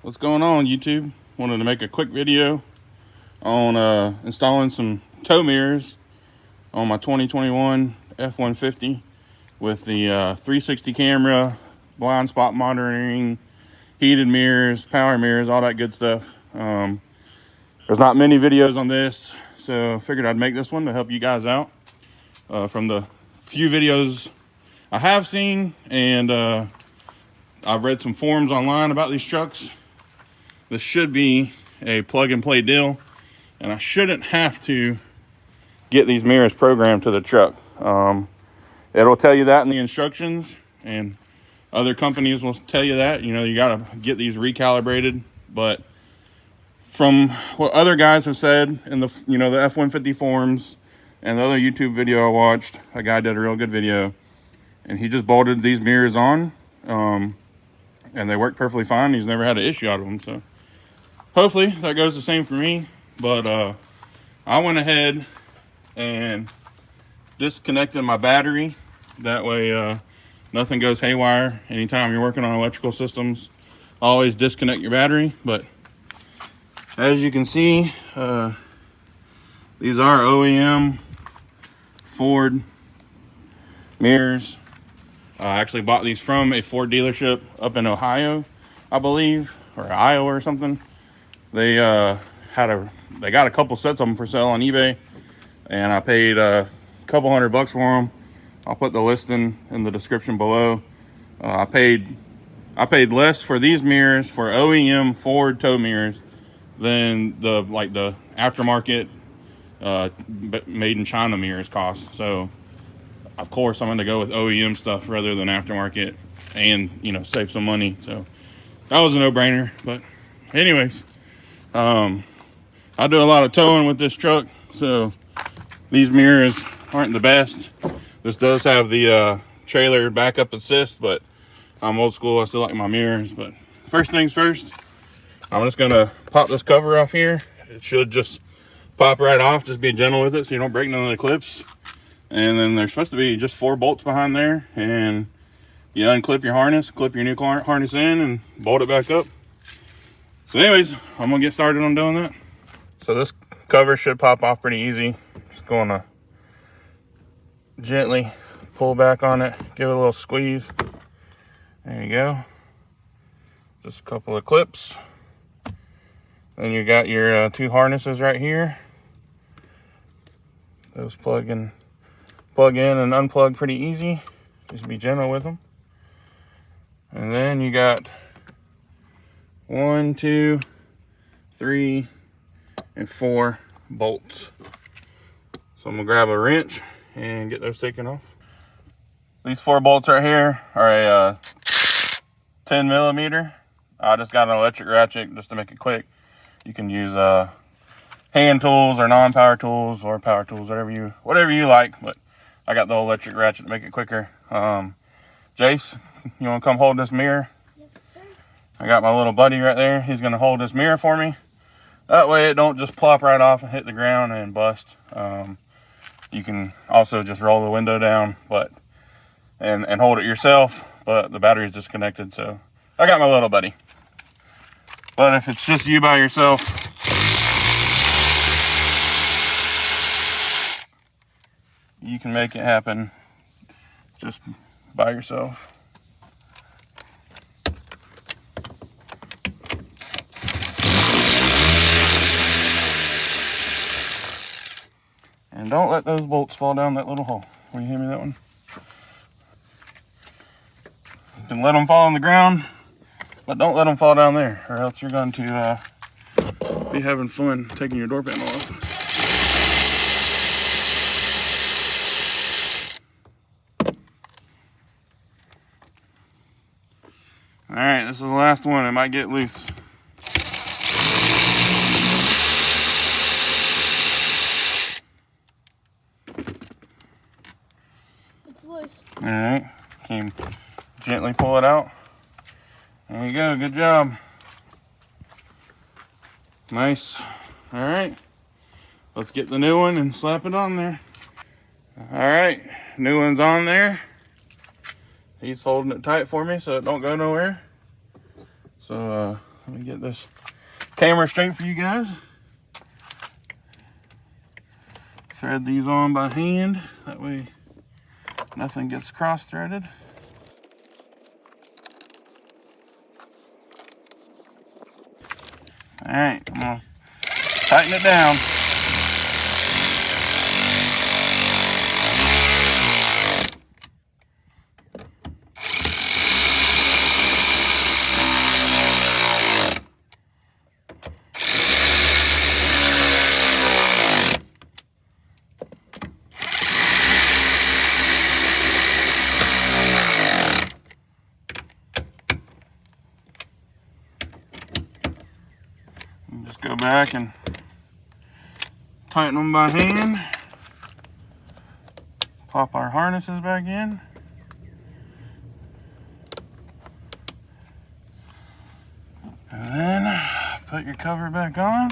What's going on, YouTube? Wanted to make a quick video on installing some tow mirrors on my 2021 F150 with the 360 camera, blind spot monitoring, heated mirrors, power mirrors, all that good stuff. There's not many videos on this, so I figured I'd make this one to help you guys out. From the few videos I have seen, and I've read some forums online about these trucks. This should be a plug and play deal, and I shouldn't have to get these mirrors programmed to the truck. It'll tell you that in the instructions, and other companies will tell you that, you gotta get these recalibrated. But from what other guys have said in the F150 forums and the other YouTube video I watched, a guy did a real good video, and he just bolted these mirrors on, and they work perfectly fine. He's never had an issue out of them, so hopefully that goes the same for me. But I went ahead and disconnected my battery. That way nothing goes haywire. Anytime you're working on electrical systems, always disconnect your battery. But as you can see, these are OEM Ford mirrors. I actually bought these from a Ford dealership up in Ohio, I believe, or Iowa or something. They got a couple sets of them for sale on eBay, and I paid a couple $100 for them. I'll put the listing in the description below. I paid less for these mirrors, for OEM Ford tow mirrors, than the aftermarket made in China mirrors cost. So of course I'm going to go with OEM stuff rather than aftermarket, and save some money. So that was a no-brainer. But anyways, I do a lot of towing with this truck, so these mirrors aren't the best. This does have the trailer backup assist, but I'm old school. I still like my mirrors. But first things first, I'm just gonna pop this cover off here. It should just pop right off. Just be gentle with it so you don't break none of the clips. And then there's supposed to be just 4 bolts behind there, and you unclip your harness, clip your new harness in, and bolt it back up. So anyways, I'm gonna get started on doing that. So this cover should pop off pretty easy. Just gonna gently pull back on it, give it a little squeeze. There you go. Just a couple of clips. Then you got your 2 harnesses right here. Those plug in and unplug pretty easy. Just be gentle with them. And then you got 1, 2, 3, and 4 bolts. So I'm gonna grab a wrench and get those taken off. These 4 bolts right here are a 10 millimeter. I just got an electric ratchet just to make it quick. You can use hand tools or non-power tools or power tools, whatever you like. But I got the electric ratchet to make it quicker. Jace, you want to come hold this mirror? Yes, sir. I got my little buddy right there. He's going to hold this mirror for me. That way it don't just plop right off and hit the ground and bust. You can also just roll the window down, and hold it yourself, but the battery's disconnected, so I got my little buddy. But if it's just you by yourself, you can make it happen just by yourself. And don't let those bolts fall down that little hole. Will you hand me that one? You can let them fall on the ground, but don't let them fall down there, or else you're going to be having fun taking your door panel off. All right, this is the last one. It might get loose. It's loose. All right, can you gently pull it out? There you go, good job. Nice. All right, let's get the new one and slap it on there. All right, new one's on there. He's holding it tight for me so it don't go nowhere. So Let me get this camera straight for you guys. Thread these on by hand, that way nothing gets cross-threaded. All right, I'm gonna tighten it down. Just go back and tighten them by hand. Pop our harnesses back in. And then put your cover back on.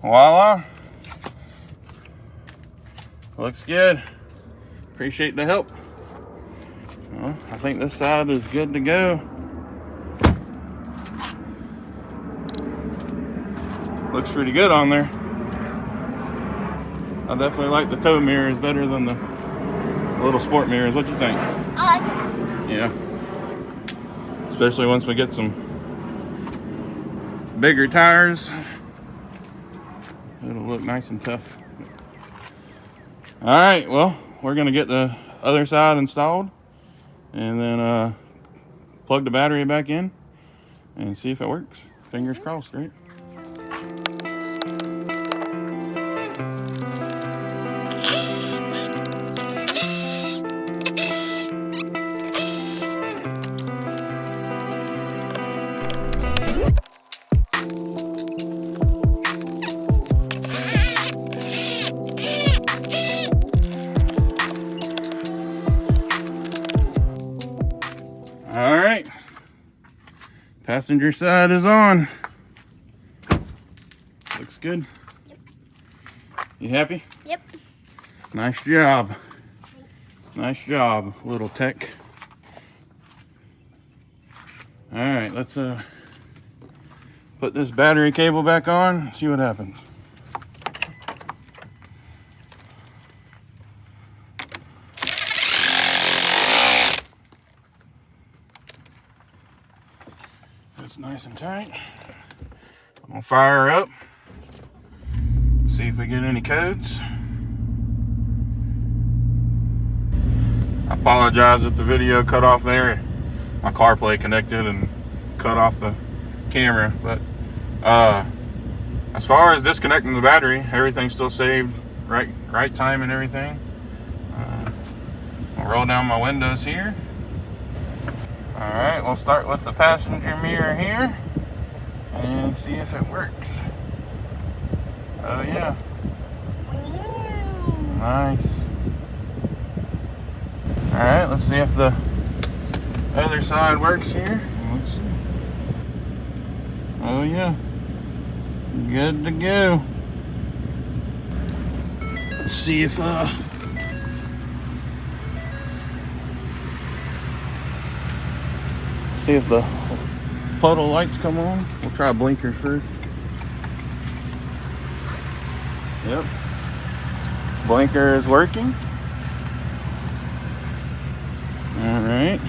Voila. Looks good. Appreciate the help. Well, I think this side is good to go. Looks pretty good on there. I definitely like the tow mirrors better than the little sport mirrors. What you think? I like them. Yeah. Especially once we get some bigger tires. It'll look nice and tough. All right, well, we're gonna get the other side installed and then plug the battery back in and see if it works. Fingers crossed, right? All right, passenger side is on. Looks good. Yep. You happy? Yep. Nice job. Thanks. Nice job, little tech. All right, let's put this battery cable back on, see what happens. It's nice and tight. I'm gonna fire her up, see if we get any codes. I apologize if the video cut off there. My CarPlay connected and cut off the camera, but as far as disconnecting the battery, everything's still saved, right time and everything. I'll roll down my windows here. All right, we'll start with the passenger mirror here and see if it works. Oh yeah. Nice. All right, let's see if the other side works here. Let's see. Oh yeah. Good to go. Let's see if the puddle lights come on. We'll try blinker first. Yep. Blinker is working. All right.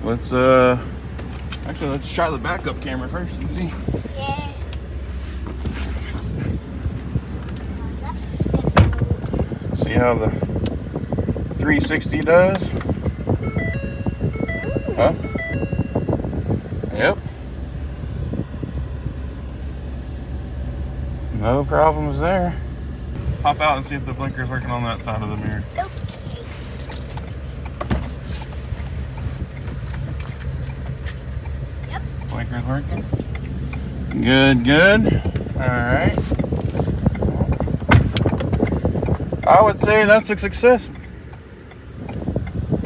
Let's actually let's try the backup camera first and see. Yeah. See how the 360 does. Huh? Yep. No problems there. Pop out and see if the blinker's working on that side of the mirror. Okay. Yep. Blinker's working. Good, good. Alright. I would say that's a success.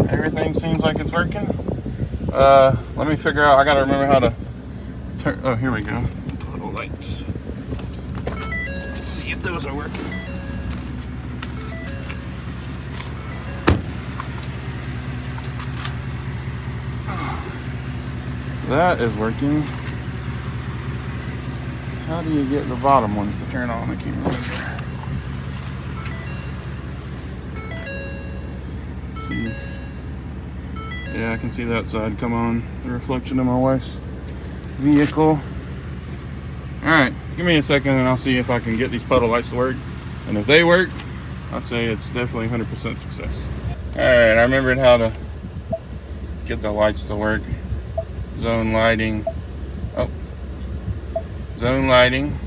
Everything seems like it's working. Let me figure out, I gotta remember how to turn, oh, here we go. Little lights. Let's see if those are working. that is working. How do you get the bottom ones to turn on? I can't remember. See. Yeah, I can see that side come on. The reflection of my wife's vehicle. Alright, give me a second and I'll see if I can get these puddle lights to work. And if they work, I'd say it's definitely 100% success. Alright, I remembered how to get the lights to work. Zone lighting. Oh. Zone lighting.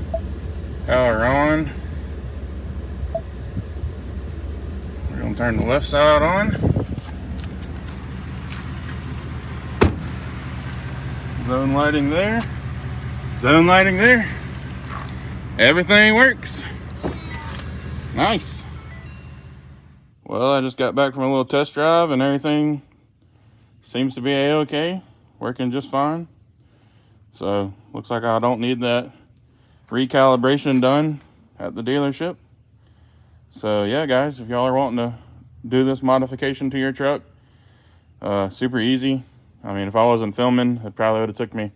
Power on. We're going to turn the left side on. Zone lighting there. Zone lighting there. Everything works. Nice. Well, I just got back from a little test drive and everything seems to be a-okay. Working just fine. So, looks like I don't need that recalibration done at the dealership. So, yeah, guys, if y'all are wanting to do this modification to your truck, super easy. I mean, if I wasn't filming, it probably would have took me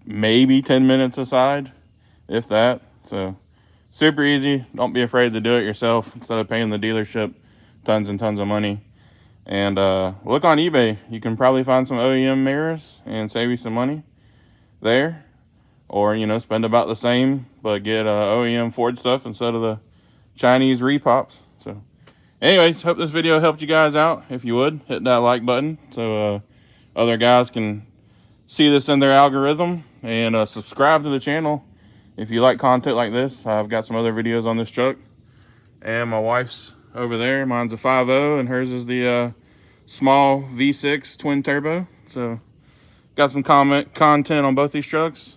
maybe 10 minutes aside, if that. So, super easy. Don't be afraid to do it yourself instead of paying the dealership tons and tons of money. And look on eBay. You can probably find some OEM mirrors and save you some money there. Or, you know, spend about the same, but get OEM Ford stuff instead of the Chinese repops. So, anyways, hope this video helped you guys out. If you would, hit that like button so other guys can see this in their algorithm. And subscribe to the channel if you like content like this. I've got some other videos on this truck. And my wife's over there. Mine's a 5.0 and hers is the small V6 twin turbo. So, got some content on both these trucks.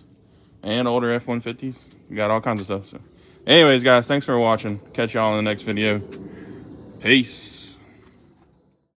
And older F150s. We got all kinds of stuff. So, anyways, guys, thanks for watching. Catch y'all in the next video. Peace.